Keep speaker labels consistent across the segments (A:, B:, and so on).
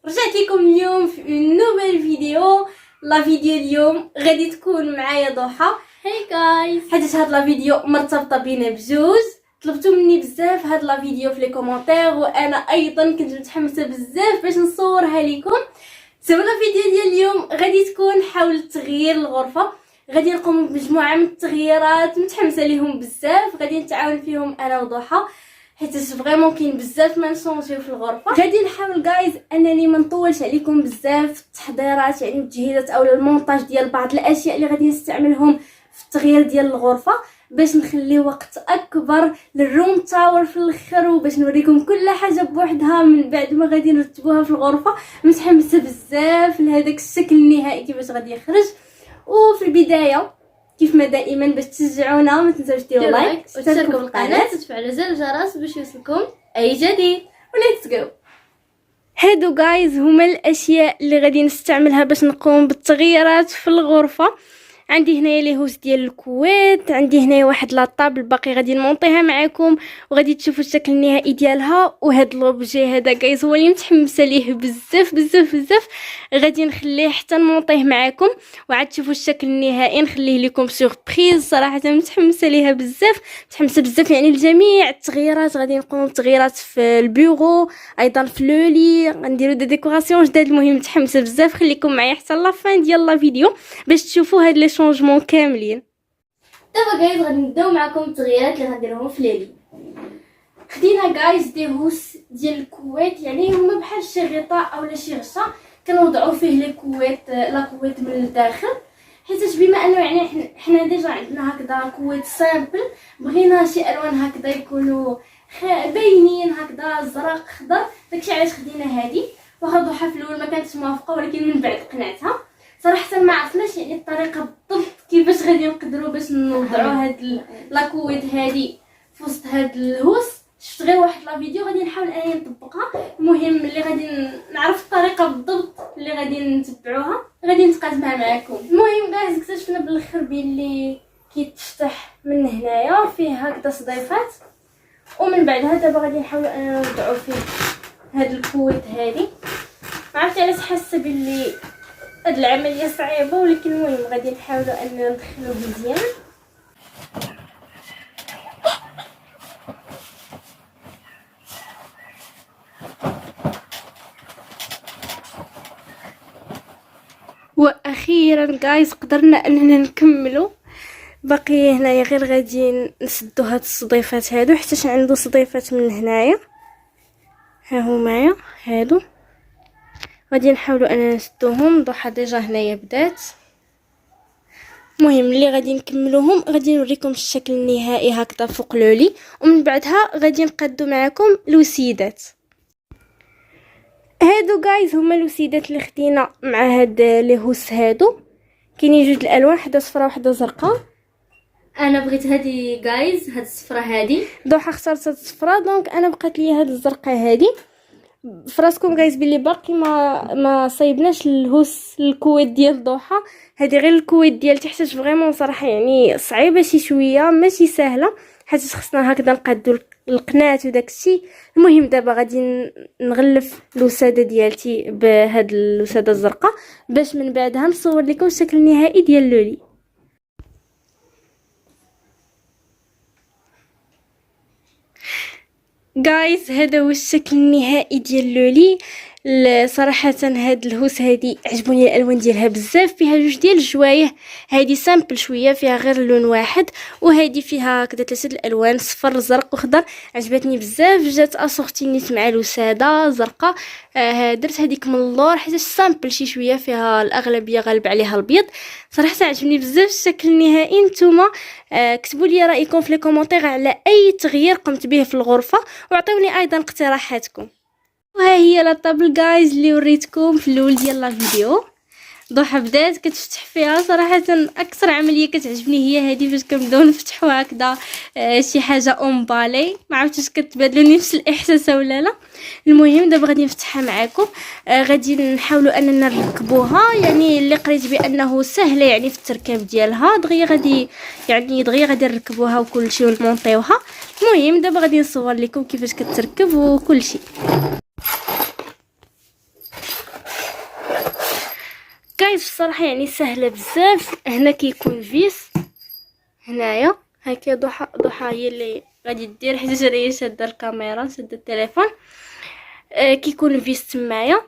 A: رجعت لكم اليوم في نوفيل فيديو. لا فيديو اليوم غادي تكون معايا ضحى.
B: هاي جايز،
A: حيت هاد لا فيديو مرتبطه بينا بجوج. طلبتوا مني بزاف هاد لا فيديو في لي كومونتير، وانا ايضا كنت متحمسه بزاف باش نصورها لكم. سبب لا فيديو ديال اليوم غادي تكون حول تغيير الغرفه. غادي نقوم بمجموعه من التغييرات متحمسه ليهم بزاف، غادي نتعاون فيهم انا وضحى حيت فريمون كاين بزاف ما نشونجيو في الغرفه. غادي نحاول جايز انني ما نطولش عليكم بزاف التحضيرات، يعني التجهيزات او المونتاج ديال بعض الاشياء اللي غادي نستعملهم في التغيير ديال الغرفه، باش نخلي وقت اكبر للروم تاور في الاخر، وباش نوريكم كل حاجه بوحدها من بعد ما غادي نرتبوها في الغرفه. متحمسه بزاف لهداك الشكل النهائي كيفاش غادي يخرج. وفي البدايه كيف ما دائما باش تشجعونا ما تنساوش ديروا لايك
B: وتشتركوا بالقناه وتفعلوا زر الجرس باش يوصلكم اي جديد.
A: وليتس جو. هادو جايز هما الاشياء اللي غادي نستعملها باش نقوم بالتغييرات في الغرفه. عندي هنايا لي هوس ديال الكويت، عندي هنايا واحد لاطابل باقي غادي نمونطيها معكم وغادي تشوفوا الشكل النهائي ديالها. وهاد لوبجي هذا جايز هو اللي متحمسه ليه بزاف بزاف بزاف، غادي نخليه حتى نمونطيه معكم وعاد تشوفوا الشكل النهائي، نخليه لكم سوربريز. صراحه متحمسه ليها بزاف، متحمسه بزاف يعني لجميع التغييرات. غادي نقوم بتغييرات في البيرو، ايضا في لولي غنديروا دي ديكوراسيون جداد. المهم متحمسه بزاف، خليكم معايا حتى لافان ديال لا فيديو باش تشوفوا هاد لي شونجمون كاملين.
B: دابا جايز غادي نبداو معكم التغييرات اللي غنديروهم في ليلي.
A: خدينا جايز دي هوس ديال الكويت، يعني هما بحال شي غطاء اولا شي غشا كنوضعوا فيه لي كويت لا كويت من الداخل، حيت بما انه يعني حنا ديجا عندنا هكذا كويت سامبل، بغينا شي الوان هكذا يكونوا باينين هكذا، زرق خضر. داكشي علاش خدينا هادي. واخا ضحى في الاول ما كانتش موافقه، ولكن من بعد قنعتها. صراحه ما عرفناش يعني الطريقه بالضبط كيفاش غادي نقدروا باش نوضعوا هاد لاكويت هادي في وسط هاد الهوس. شفت غير واحد لا فيديو غادي نحاول انني نطبقها. المهم اللي غادي نعرف الطريقه بالضبط اللي غادي نتبعوها غادي نتقاسمها معكم. المهم جايز اكتشفنا بالاخر بلي كيتفتح من هنايا فيه هكذا صديفات، ومن بعدها دابا غادي نحاولوا اننا نوضعوا فيه هاد الكويت هادي. ما عرفتش علاش حاسه بلي هاد العمليه صعيبه، ولكن المهم غادي نحاولوا اننا ندخلوه مزيان. واخيرا جايز قدرنا اننا نكملوا. باقي هنايا غير غادي نسدو هاد الصديفات هادو، حيت عنده صديفات من هنايا ها هما هادو. غادي نحاولوا اننا نسدوهم. ضحى ديجا هنايا بدات. المهم اللي غادي نكملوهم غادي نوريكم الشكل النهائي هكذا فوق لولي، ومن بعدها غادي نقادو معكم الوسيدات. هادو جايز هما الوسيدات اللي خدينا مع هاد لي هوس هادو. كاينين جوج الالوان، حدا صفراء وحده زرقاء.
B: انا بغيت هادي جايز، هاد الصفرة هادي.
A: ضحى اختارت هاد الصفراء، دونك انا بقات لي هاد الزرقاء هادي. فراسكم جايز بلي باقي ما صايبناش الهوس الكويت ديال ضحى. هذه غير الكويت ديال تحت فريمون صراحه يعني صعيبه شي شويه، ماشي سهله، حيت خصنا هكذا نقادو القناة وداك الشيء. المهم دابا غادي نغلف الوساده ديالتي بهاد الوساده الزرقاء باش من بعدها نصور لكم الشكل النهائي ديال لولي. جايز هذا هو الشكل النهائي ديال لولي. صراحه هاد الهوس هادي عجبوني الالوان ديالها بزاف. فيها جوج ديال الجوايه، هادي سامبل شويه فيها غير لون واحد، وهادي فيها كذا ثلاثه الالوان صفر زرق وخضر. عجبتني بزاف. جات اسورتي نيت مع الوساده زرقاء. درت هذيك من اللور حيت سامبل شي شويه، فيها الاغلبيه غالب عليها البيض. صراحه عجبني بزاف الشكل النهائي. نتوما كتبوا لي رايكم في لي كومونتير على اي تغيير قمت به في الغرفه، وعطيوني ايضا اقتراحاتكم. وها هي لا طابل جايز اللي وريتكم في الاول ديال لا فيديو. ضحى بدات كتفتح فيها. صراحه اكثر عمليه كتعجبني هي هذه فاش كنبداو نفتحوا هكذا شي حاجه اونبالي. ما عرفتش كتبادلوا نفس الاحساس ولا لا. المهم دابا غادي نفتحها معكم. غادي نحاولوا اننا نركبوها، يعني اللي قريت بانه سهله يعني في التركيب ديالها. دغيا غادي نركبوها وكل شيء ونمونطيوها. المهم دابا غادي نصور لكم كيفاش كتركب وكل شيء. جايز الصراحه يعني سهله بزاف. هنا كيكون فيس هنايا هكا. ضحى هي اللي غادي دير حيت هي شاده الكاميرا شاده التليفون. كيكون فيس تمايا.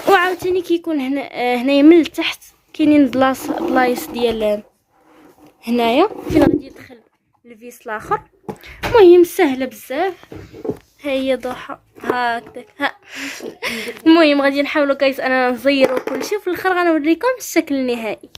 A: وعاوتاني كيكون هنايا من التحت كاينين بلايص ديال هنايا فين غادي يدخل الفيس الاخر. المهم سهله بزاف. ها هي ضحى هكذاك. المهم غادي نحاولوا جايز انا نزيروا كلشي وفي الاخر غنوريكم الشكل النهائي.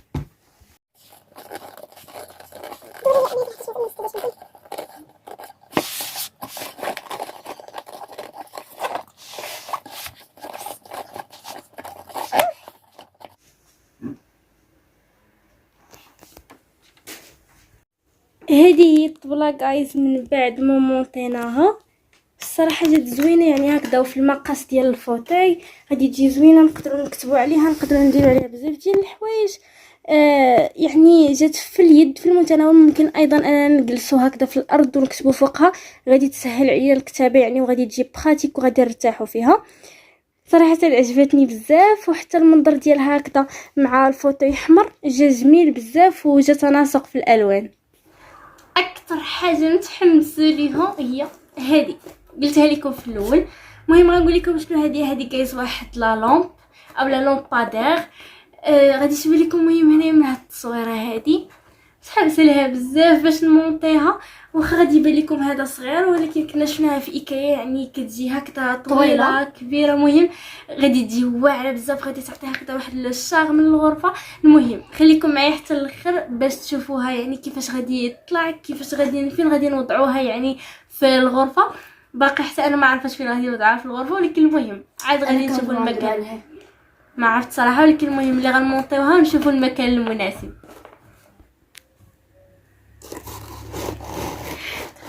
A: هذه هي الطبله جايز من بعد ما مونطيناها. الصراحه جات زوينه يعني هكذا. وفي المقاس ديال الفوتاي غادي تجي زوينه. نقدروا نكتبوا عليها نقدروا نديروا عليها بزاف ديال الحوايج. يعني جات في اليد في المتناول. ممكن ايضا انا نجلسوا هكذا في الارض ونكتبوا فوقها. غادي تسهل عليا الكتابه يعني وغادي تجي براتيك وغادي نرتاحوا فيها. صراحه عجبتني بزاف. وحتى المنظر ديالها هكذا مع الفوتاي احمر جا جميل بزاف وجا تناسق في الالوان. اكثر حاجه متحمسه ليها هي هذه قلتها لكم في الاول. المهم غنقول لكم شنو هذه جايز واحد لا لامب او لا لامبادير. غادي نشوف لكم المهم هنا من هاد التصويره هذه متحمسه لها بزاف باش نمونطيها. واخا غادي يبان لكم هذا صغير ولكن كنا شفناها في ايكيا يعني كتجي هكذا طويله كبيره. مهم غادي تجي واعره بزاف. غادي تعطيها هكذا واحد الشاغ من الغرفه. المهم خليكم معايا حتى الاخر باش تشوفوها يعني كيفاش غادي تطلع كيفاش غادي فين غادي نوضعوها يعني في الغرفه. باقي حتى انا ما عرفتش فين غادي نوضعها في الغرفه ولكن المهم عاد غادي نشوفوا المكان. ما عرفت صراحه ولكن المهم اللي غنمونطيوها ونشوفوا المكان المناسب.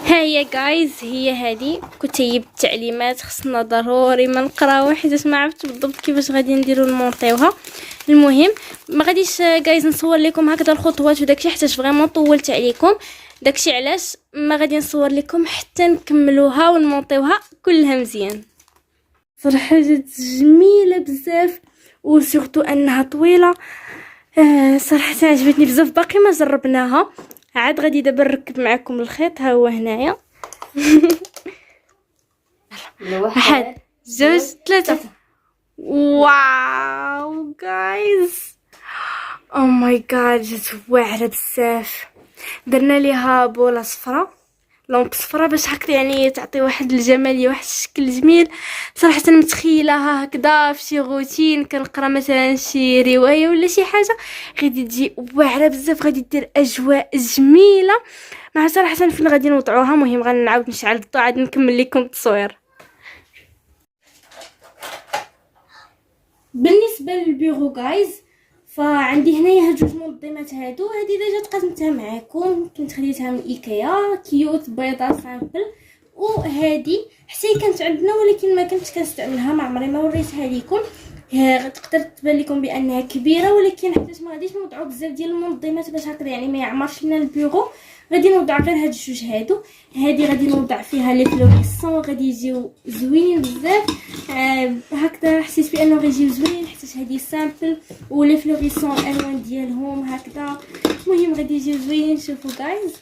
A: ها هي جايز هي هذه كتيب التعليمات. خصنا ضروري ما نقراو حيت ما عرفتش بالضبط كيفاش غادي نديرو نمونطيوها. المهم ما غاديش جايز نصور لكم هكذا الخطوات وداكشي حيت فريمون طولت عليكم. داكشي علاش ما غادي نصور لكم حتى نكملوها ونمونطيوها كلها مزيان. صراحه جات جميله بزاف وسورتو انها طويله. صراحه عجبتني بزاف. باقي ما جربناها. عاد غادي دابا نركب معكم الخيط. ها هو هنايا. واحد جوج ثلاثة. واو جايز او ماي جاد جات واعره بزاف. درنا ليها بوله صفراء لونب صفراء باش هكذا يعني تعطي واحد الجماليه واحد الشكل جميل. صراحه متخيلها هكذا في شي روتين كنقرا مثلا شي روايه ولا شي حاجه غادي تجي واعره بزاف. غادي دير اجواء جميله. مع صراحه فين غادي نوضعوها. مهم غنعاود نشعل الضوء عاد نكمل لكم التصوير. بالنسبه للبيرو جايز فعندي هنايا هاد جوج منظمات. هادو هادي ديجا تقاسمتها معكم. كنت خديتها من ايكيا كيوت بيضه سامبل. وهادي حتى كانت عندنا ولكن ما كنتش كنستعملها. ما عمري ما وريتها لكم. تقدر تبان لكم بانها كبيره ولكن حيت ما غاديش نوضعوا بزاف ديال المنظمات باش هكذا يعني ما يعمرش لنا البيرو. غادي نوضع غير هاد الجوج هادو. هادي غادي نوضع فيها لي فلوريسون غادي يجيو زوينين بزاف. هكذا حسيت بانه غيجيو زوينين حيت هادي سامبل ولي فلوريسون الالوان ديالهم هكذا. المهم غادي يجيو زوينين. شوفوا جايز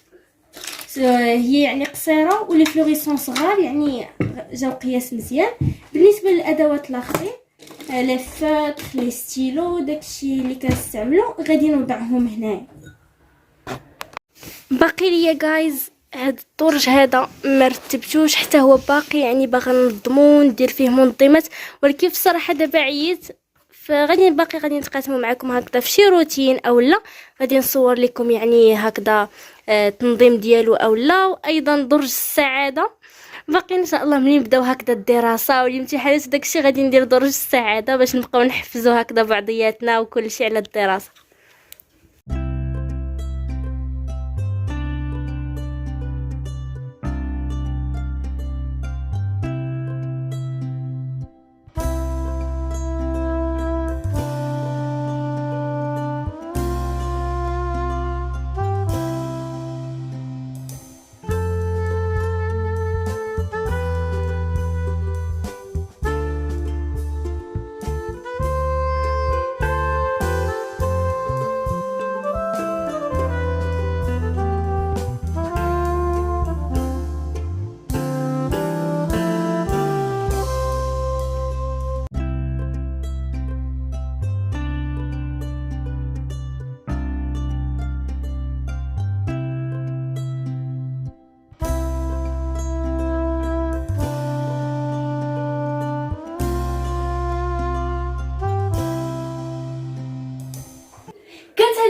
A: هي يعني قصيره ولي فلوريسون صغار يعني جاو قياس مزيان. بالنسبه للادوات الاخرين لي فوتر لي ستيلو داكشي اللي كنستعملو غادي نوضعهم هنايا. باقي ليا جايز هاد الدرج هذا مرتبتوش حتى هو باقي يعني باغا نضمو ندير فيه منظمات ولكن بصراحه دابا عييت. فغادي غادي نتقاسموا معكم هكذا في شي روتين او لا غادي نصور لكم يعني هكذا تنظيم ديالو او لا. وايضا درج السعاده باقي ان شاء الله ملي نبداو هكذا الدراسه والامتحانات داكشي غادي ندير درج السعاده باش نبقاو نحفزوا هكذا بعضياتنا وكل شيء على الدراسه.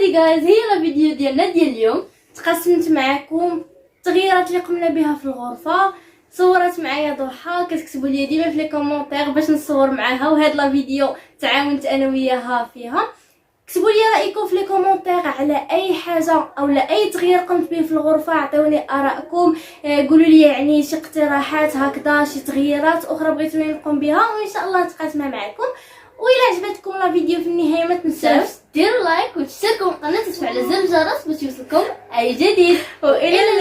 B: هذه جايز هي لا فيديو ديالنا ديال اليوم. تقسمت معكم التغييرات اللي قمنا بها في الغرفه. صورت معايا ضحى كتكتبوا لي ديما في لي كومونتير باش نصور معاها، وهاد لا فيديو تعاونت انا وياها فيها. كتبوا لي رايكم في لي كومونتير على اي حاجه او لا اي تغيير قمت به في الغرفه، عطيوني ارائكم. قولوا لي يعني شي اقتراحات هكذا، شي تغييرات اخرى بغيتوني نقوم بها، وان شاء الله نتقاسمها معكم. وإلا عجبتكم لا فيديو في النهايه ما تنساوش ديروا لايك وتشتركوا في القناه وتفعلوا زر الجرس باش يوصلكم اي جديد.
A: والى